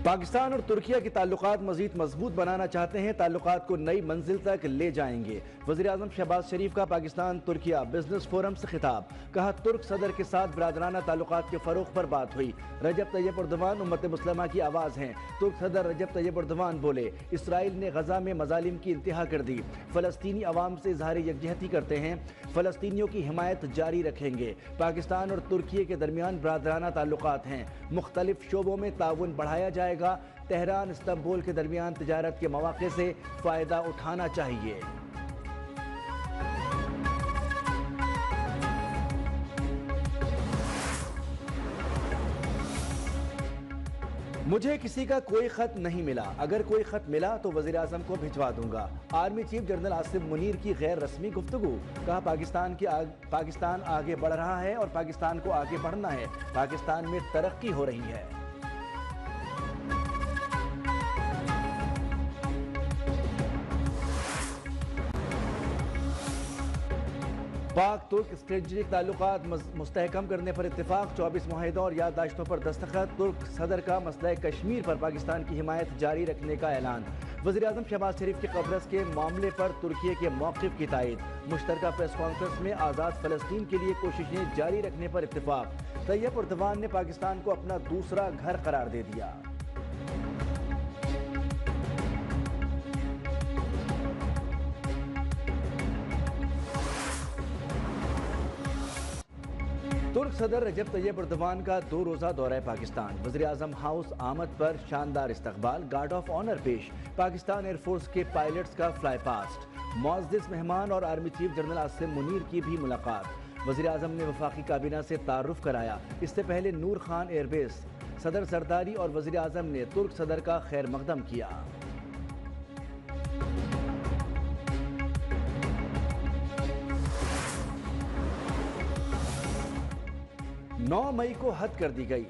पाकिस्तान और तुर्किया के ताल्लुकात मजीद मजबूत बनाना चाहते हैं, ताल्लुकात को नई मंजिल तक ले जाएंगे। वज़ीर आज़म शहबाज शरीफ का पाकिस्तान तुर्किया बिजनेस फोरम से खिताब। कहा, तुर्क सदर के साथ बिरादराना ताल्लुकात के फरोग पर बात हुई। रजब तैयब एर्दोगान उम्मत मुस्लिमा की आवाज़ हैं। तुर्क सदर रजब तैयब एर्दोगान बोले, इसराइल ने गजा में मजालिम की इंतहा कर दी। फ़लस्तीनी अवाम से इजहार यकजहती करते हैं, फ़लस्तीनियों की हिमायत जारी रखेंगे। पाकिस्तान और तुर्किया के दरमियान बिरादराना ताल्लुकात हैं, मुख्तलिफ शोबों में ताउन बढ़ाया जाएगा। तेहरान इस्तांबुल के दरमियान तिजारत के मौके से फायदा उठाना चाहिए। मुझे किसी का कोई खत नहीं मिला, अगर कोई खत मिला तो वजीर आजम को भिजवा दूंगा। Army chief general Asim Munir की गैर रस्मी गुफ्तगू। कहा, पाकिस्तान आगे बढ़ रहा है और पाकिस्तान को आगे बढ़ना है। पाकिस्तान में तरक्की हो रही है। पाक तुर्क स्ट्रेटेजिक ताल्लुकात मुस्तहकम करने पर इत्तेफाक। 24 मुआहिदों और याददाश्तों पर दस्तखत। तुर्क सदर का मसला कश्मीर पर पाकिस्तान की हिमायत जारी रखने का ऐलान। वज़ीर आज़म शहबाज शरीफ के कब्रस के मामले पर तुर्की के मौक़िफ़ की तायद। मुश्तरका प्रेस कॉन्फ्रेंस में आज़ाद फ़लस्तीन के लिए कोशिशें जारी रखने पर इत्तेफाक। तैयब एर्दोगान ने पाकिस्तान को अपना दूसरा घर करार दे दिया। तुर्क सदर रजब तैयब एर्दोगान का 2 रोज़ा दौरा पाकिस्तान। वज़ीर आज़म हाउस आमद पर शानदार इस्तकबाल, गार्ड ऑफ ऑनर पेश। पाकिस्तान एयरफोर्स के पायलट्स का फ्लाई पास्ट। मुअज़्ज़िज़ मेहमान और army chief general Asim Munir की भी मुलाकात। वज़ीर आज़म ने वफाकी काबीना से तारुफ कराया। इससे पहले नूर खान एयरबेस सदर सरदारी और वज़ीर आज़म ने तुर्क सदर का खैर मकदम किया। 9 मई को हद कर दी गई।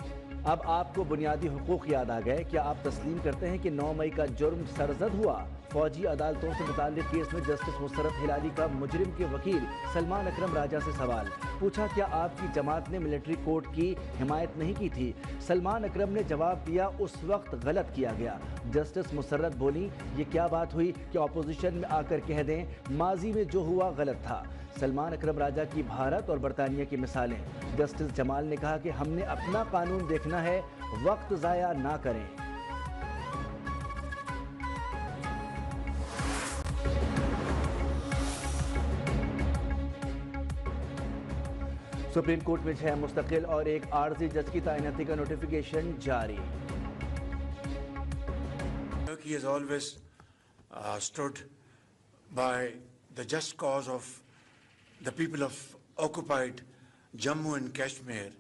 अब आपको बुनियादी हुकूक याद आ गए। क्या आप तस्लीम करते हैं कि 9 मई का जुर्म सरजद हुआ? फौजी अदालतों से मुताल्लिक केस में जस्टिस मुशर्रफ हिलाली का मुजरिम के वकील सलमान अकरम राजा से सवाल पूछा, क्या आपकी जमात ने मिलिट्री कोर्ट की हिमायत नहीं की थी? सलमान अकरम ने जवाब दिया, उस वक्त गलत किया गया। जस्टिस मुशर्रफ बोली, ये क्या बात हुई कि अपोजिशन में आकर कह दें माजी में जो हुआ गलत था। सलमान अकरम राजा की भारत और बरतानिया की मिसालें। जस्टिस जमाल ने कहा कि हमने अपना कानून देखना है, वक्त ज़ाया ना करें। सुप्रीम कोर्ट में 6 मुस्तकिल और एक आर्जी जज की तैनाती का नोटिफिकेशन जारी। Turkey has always stood by the just cause of the people of occupied Jammu and Kashmir,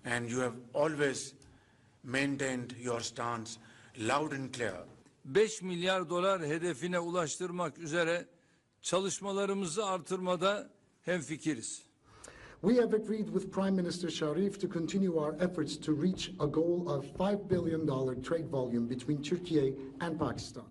and you have always maintained your stance loud and clear. 5 milyar dolar hedefine ulaştırmak üzere çalışmalarımızı artırmada hemfikiriz. We have agreed with Prime Minister Sharif to continue our efforts to reach a goal of $5 billion trade volume between Turkey and Pakistan.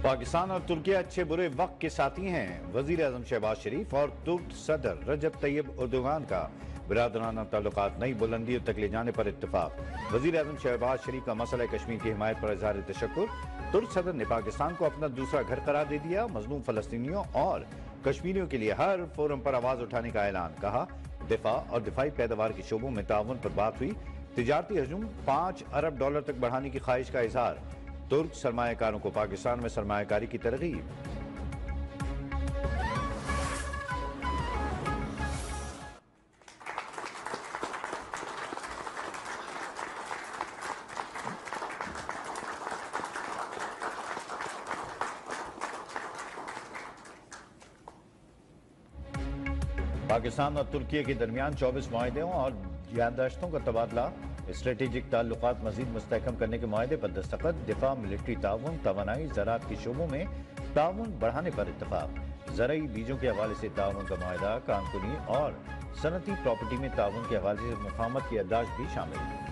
Pakistan और तुर्की अच्छे बुरे वक्त के साथी हैं। वजीर आजम शहबाज शरीफ और तुर्क सदर रजब तैयब एर्दोगान का बिरादराना ताल्लुकात नई बुलंदियों तक ले जाने पर इत्तेफाक। वजीर आजम शहबाज शरीफ का मसला कश्मीर की हिमायत पर इजहार तशक्कुर। तुर्क सदर ने पाकिस्तान को अपना दूसरा घर करार दे दिया। मजलूम फलस्तीनियों और कश्मीरियों के लिए हर फोरम पर आवाज उठाने का ऐलान। कहा, दिफा और दिफाई पैदावार के शोबों में ताउन पर बात हुई। तिजारती हजूम $5 अरब तक बढ़ाने की ख्वाहिश का इजहार। तुर्क सरमायाकारों को पाकिस्तान में सरमायाकारी की तरगीब। पाकिस्तान और तुर्की के दरमियान 24 मुआहिदों और याददाश्तों का तबादला। स्ट्रेटेजिक ताल्लुकात मजीद मुस्तहकम करने के मुआहदे पर दस्तखत। दिफा, मिलिट्री ताउन, तवानाई, ज़राअत के शोबों में ताउन बढ़ाने पर इत्तफाक। ज़रई बीजों के हवाले से ताउन का मुआहदा। कानकुनी और सनती प्रॉपर्टी में ताउन के हवाले से मुफाहमत की याददाश्त भी शामिल।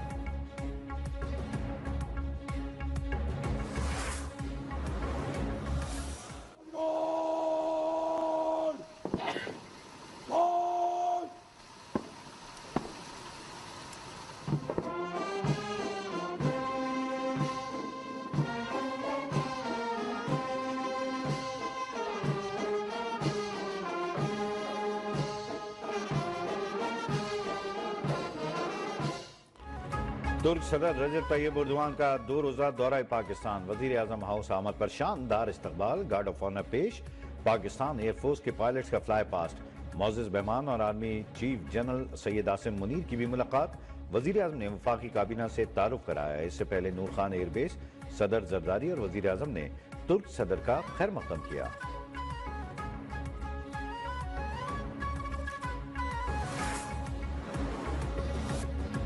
तुर्क सदर रजब तैयब उर्दवान का 2 रोजा दौरा पाकिस्तान। वजीर आजम हाउस आमद पर शानदार इस्तकबाल, गार्ड ऑफ ऑनर पेश। पाकिस्तान एयरफोर्स के पायलट्स का फ्लाई पास्ट। मोअज़्ज़ज़ मेहमान और army chief general Syed Asim Munir की भी मुलाकात। वजीर आजम ने वफाकी काबीना से तारुफ कराया। इससे पहले नूर खान एयरबेस, सदर जरदारी और वजीर आजम ने तुर्क सदर का खैर मकदम किया।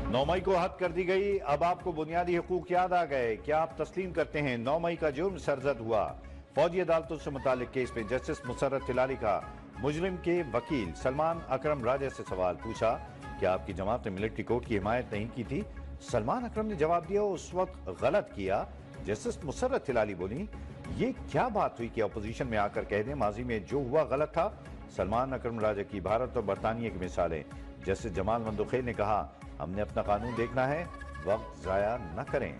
नौ मई को हद कर दी गई, अब आपको बुनियादी हुकूक याद आ गए, क्या आप तस्लीम करते हैं 9 मई का जुर्म सरजद हुआ? फौजी अदालतों से मुतालिक केस में जस्टिस मुसर्रत तिलारी का मुजरिम के वकील सलमान अकरम राजा से सवाल पूछा, क्या आपकी जमात ने मिलिट्री कोर्ट की हिमायत नहीं की थी? सलमान अकरम ने जवाब दिया, उस वक्त गलत किया। जस्टिस मुसर्रत तिलारी बोली, ये क्या बात हुई कि अपोजिशन में आकर कह दें माजी में जो हुआ गलत था? सलमान अकरम राजा की भारत और बरतानिया की मिसालें। जस्टिस जमाल मंदुखेल ने कहा, हमने अपना कानून देखना है, वक्त जाया न करें।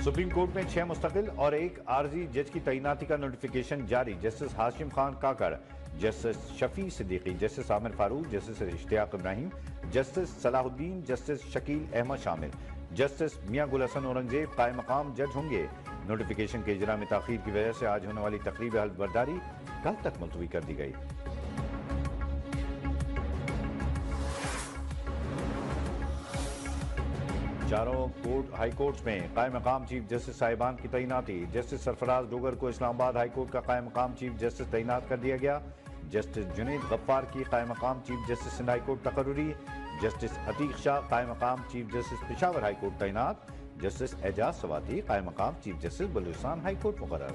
सुप्रीम कोर्ट में 6 मुस्तकिल और 1 आर्जी जज की तैनाती का नोटिफिकेशन जारी। Justice Hashim Khan Kakar, justice Shafi Siddiqui, justice Aamir Farooq, justice Ishtiaq Ibrahim, justice Salahuddin, justice Shakeel Ahmed शामिल। जस्टिस मियां गुल हसन औरंगजेब कायम मकाम जज होंगे। नोटिफिकेशन के इजरा में ताखीर की वजह से आज होने वाली तकरीब हल्फ बर्दारी कल तक मुलतवी कर दी गई। चारों हाई कोर्ट्स में कायम मकाम चीफ जस्टिस साहिबान की तैनाती। जस्टिस सरफराज डोगर को इस्लामाबाद हाई कोर्ट का कायम मकाम चीफ जस्टिस तैनात कर दिया गया। जस्टिस जुनैद गफ्फार की कायम मकाम chief justice Sindh high court तकर्रुरी। जस्टिस अतीक शाह कायम मकाम chief justice Peshawar high court तैनात। जस्टिस एजाज सवाती कायम मकाम chief justice Balochistan high court मुकर्रर।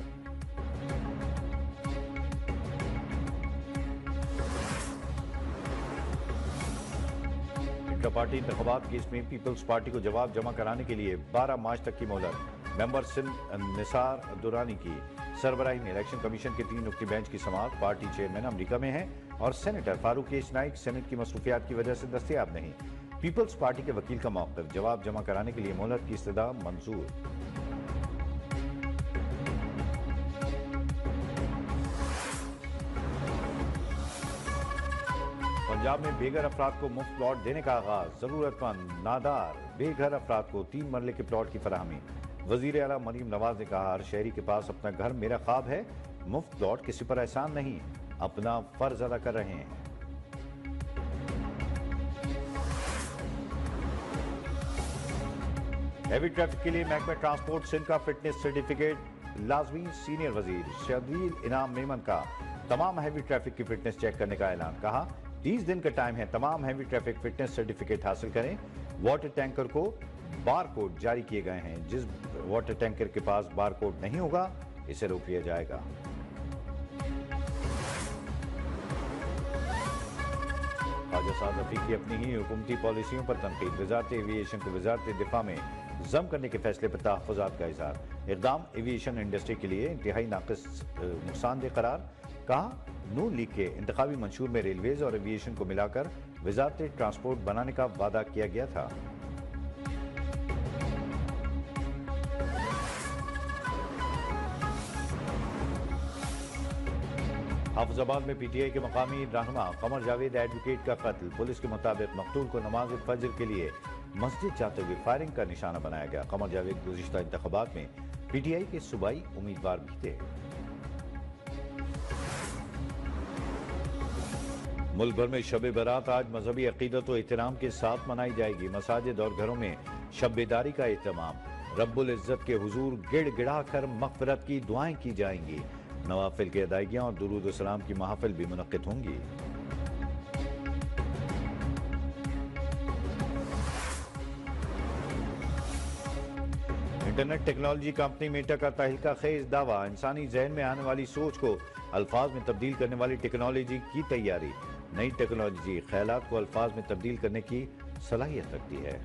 पार्टी इंतखाबात केस में पीपल्स पार्टी को जवाब जमा कराने के लिए 12 मार्च तक की मोहलत। मेंबर सिंध निसार दुरानी की सरबराही में इलेक्शन कमीशन के 3 रुकनी बेंच की समाअत। पार्टी चेयरमैन अमेरिका में हैं और senator Farooq H Naik senate की मसरूफियात की वजह से दस्तयाब नहीं। पीपल्स पार्टी के वकील का मौक़िफ़, जवाब जमा कराने के लिए मोहलत की इस्तदा मंजूर। पंजाब में बेघर अफराद को मुफ्त प्लॉट देने का आगाज। जरूरतमंद नादार बेघर अफराद को 3 मरले के प्लॉट की फराहमी। वजीर आला मरीम नवाज ने कहा, हर शहरी के पास अपना घर मेरा ख्वाब है। मुफ्त प्लॉट किसी पर एहसान नहीं, अपना फर्ज अदा कर रहे हैं। हैवी ट्रैफिक के लिए महकमा ट्रांसपोर्ट सिंध का फिटनेस सर्टिफिकेट लाजमी। सीनियर वजीर शबीर इनाम मेमन का तमाम हैवी ट्रैफिक की फिटनेस चेक करने का ऐलान। कहा, 30 दिन का टाइम है, तमाम हैवी ट्रैफिक फिटनेस सर्टिफिकेट हासिल करें। वाटर टैंकर को बार कोड जारी किए गए हैं। जिस वाटर टैंकर के पास बार कोड नहीं होगा, इसे रोक लिया जाएगा। ख्वाजा साद रफीक की अपनी ही हुकूमती पॉलिसियों पर तनकीद। वजारत एविएशन को वजारत दिफा में जम करने के फैसले पर तहफ़्फ़ुज़ात का इज़हार। इक़दाम एविएशन इंडस्ट्री के लिए इंतहाई नाक़िस नुकसानदेह करार। कहा, नून लीग के इंतखाबी मंशूर में रेलवेज और एविएशन को मिलाकर वजारत ट्रांसपोर्ट बनाने का वादा किया गया था। हाफिजाबाद में पीटीआई के मकामी रहनुमा कमर जावेद एडवोकेट का कत्ल। पुलिस के मुताबिक मकतूल को नमाज फजर के लिए मस्जिद जाते हुए फायरिंग का निशाना बनाया गया। कमर जावेद गुज़िश्ता इंतखाबात में पीटीआई के सूबाई उम्मीदवार भी थे। मुल्क भर में शब बारात आज मजहबी अकीदत और एहतराम के साथ मनाई जाएगी। मसाजिद और घरों में शब बेदारी का एहतमाम। रब्बुल इज्जत के हुजूर गिड़ गिड़ा कर मग़फ़िरत की दुआएं की जाएंगी। नवाफिल की अदायगियां और दुरूद सलाम की महफिल भी मुनक्किद होंगी। इंटरनेट टेक्नोलॉजी कंपनी मेटा का तहलका खेज दावा। इंसानी जहन में आने वाली सोच को अल्फाज में तब्दील करने वाली टेक्नोलॉजी की तैयारी। नई टेक्नोलॉजी ख्यालात को अल्फाज में तब्दील करने की सलाहियत रखती है।